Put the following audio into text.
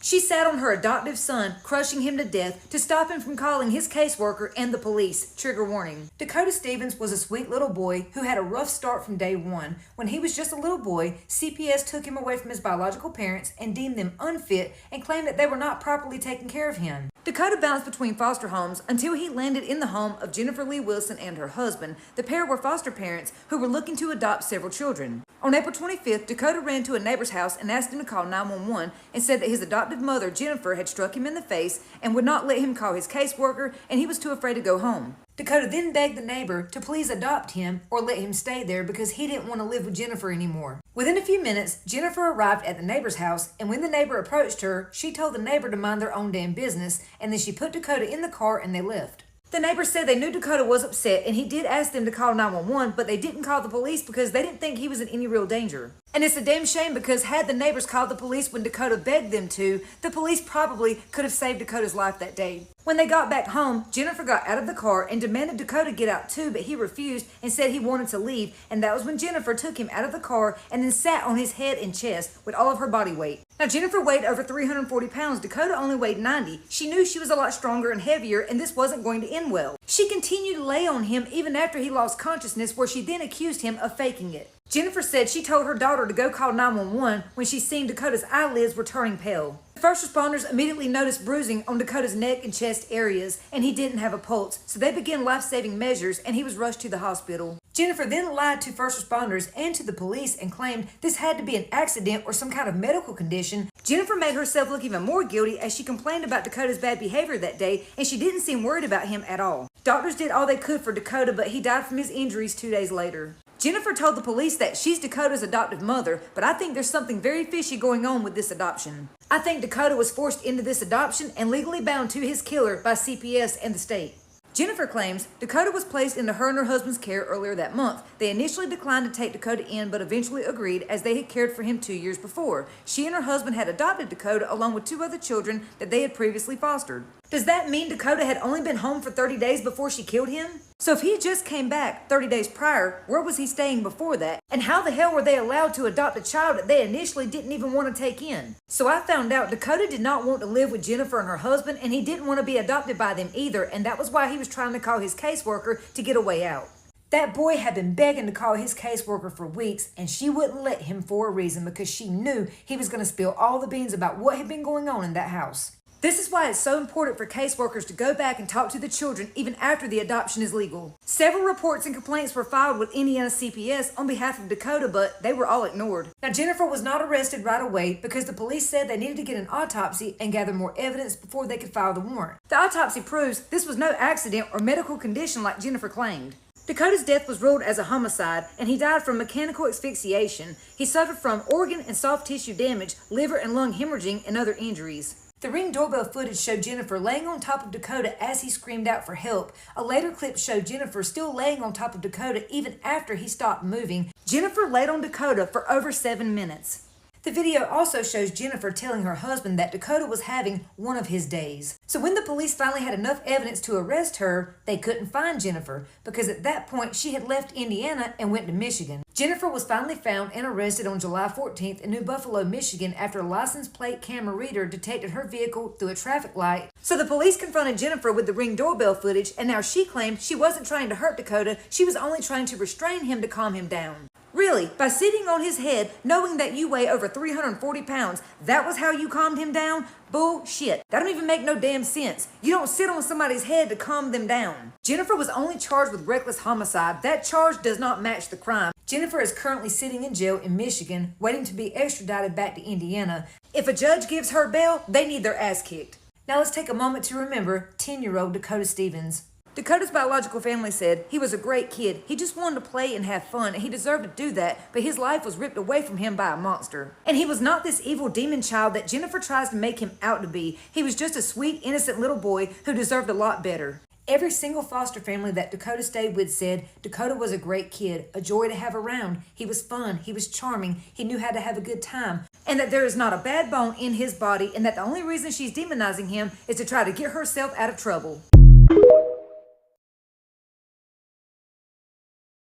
She sat on her adoptive son, crushing him to death to stop him from calling his caseworker and the police. Trigger warning. Dakota Stevens was a sweet little boy who had a rough start from day one. When he was just a little boy, CPS took him away from his biological parents and deemed them unfit and claimed that they were not properly taking care of him. Dakota bounced between foster homes until he landed in the home of Jennifer Lee Wilson and her husband. The pair were foster parents who were looking to adopt several children. On April 25th, Dakota ran to a neighbor's house and asked him to call 911 and said that his adoptive mother, Jennifer, had struck him in the face and would not let him call his caseworker, and he was too afraid to go home. Dakota then begged the neighbor to please adopt him or let him stay there because he didn't want to live with Jennifer anymore. Within a few minutes, Jennifer arrived at the neighbor's house, and when the neighbor approached her, she told the neighbor to mind their own damn business, and then she put Dakota in the car and they left. The neighbors said they knew Dakota was upset, and he did ask them to call 911, but they didn't call the police because they didn't think he was in any real danger. And it's a damn shame because had the neighbors called the police when Dakota begged them to, the police probably could have saved Dakota's life that day. When they got back home, Jennifer got out of the car and demanded Dakota get out too, but he refused and said he wanted to leave, and that was when Jennifer took him out of the car and then sat on his head and chest with all of her body weight. Now, Jennifer weighed over 340 pounds. Dakota only weighed 90. She knew she was a lot stronger and heavier, and this wasn't going to end well. She continued to lay on him even after he lost consciousness, where she then accused him of faking it. Jennifer said she told her daughter to go call 911 when she seen Dakota's eyelids were turning pale. The first responders immediately noticed bruising on Dakota's neck and chest areas, and he didn't have a pulse, so they began life-saving measures and he was rushed to the hospital. Jennifer then lied to first responders and to the police and claimed this had to be an accident or some kind of medical condition. Jennifer made herself look even more guilty as she complained about Dakota's bad behavior that day, and she didn't seem worried about him at all. Doctors did all they could for Dakota, but he died from his injuries 2 days later. Jennifer told the police that she's Dakota's adoptive mother, but I think there's something very fishy going on with this adoption. I think Dakota was forced into this adoption and legally bound to his killer by CPS and the state. Jennifer claims Dakota was placed into her and her husband's care earlier that month. They initially declined to take Dakota in, but eventually agreed as they had cared for him 2 years before. She and her husband had adopted Dakota along with 2 other children that they had previously fostered. Does that mean Dakota had only been home for 30 days before she killed him? So if he just came back 30 days prior, where was he staying before that? And how the hell were they allowed to adopt a child that they initially didn't even want to take in? So I found out Dakota did not want to live with Jennifer and her husband, and he didn't want to be adopted by them either, and that was why he was trying to call his caseworker to get a way out. That boy had been begging to call his caseworker for weeks, and she wouldn't let him for a reason because she knew he was going to spill all the beans about what had been going on in that house. This is why it's so important for caseworkers to go back and talk to the children even after the adoption is legal. Several reports and complaints were filed with Indiana CPS on behalf of Dakota, but they were all ignored. Now, Jennifer was not arrested right away because the police said they needed to get an autopsy and gather more evidence before they could file the warrant. The autopsy proves this was no accident or medical condition like Jennifer claimed. Dakota's death was ruled as a homicide, and he died from mechanical asphyxiation. He suffered from organ and soft tissue damage, liver and lung hemorrhaging, and other injuries. The Ring doorbell footage showed Jennifer laying on top of Dakota as he screamed out for help. A later clip showed Jennifer still laying on top of Dakota even after he stopped moving. Jennifer laid on Dakota for over 7 minutes. The video also shows Jennifer telling her husband that Dakota was having one of his days. So when the police finally had enough evidence to arrest her, they couldn't find Jennifer because at that point she had left Indiana and went to Michigan. Jennifer was finally found and arrested on July 14th in New Buffalo, Michigan after a license plate camera reader detected her vehicle through a traffic light. So the police confronted Jennifer with the Ring doorbell footage, and now she claimed she wasn't trying to hurt Dakota, she was only trying to restrain him to calm him down. Really, by sitting on his head, knowing that you weigh over 340 pounds, that was how you calmed him down? Bullshit. That don't even make no damn sense. You don't sit on somebody's head to calm them down. Jennifer was only charged with reckless homicide. That charge does not match the crime. Jennifer is currently sitting in jail in Michigan, waiting to be extradited back to Indiana. If a judge gives her bail, they need their ass kicked. Now let's take a moment to remember 10-year-old Dakota Stevens. Dakota's biological family said he was a great kid. He just wanted to play and have fun, and he deserved to do that, but his life was ripped away from him by a monster. And he was not this evil demon child that Jennifer tries to make him out to be. He was just a sweet, innocent little boy who deserved a lot better. Every single foster family that Dakota stayed with said Dakota was a great kid, a joy to have around. He was fun, he was charming, he knew how to have a good time, and that there is not a bad bone in his body, and that the only reason she's demonizing him is to try to get herself out of trouble.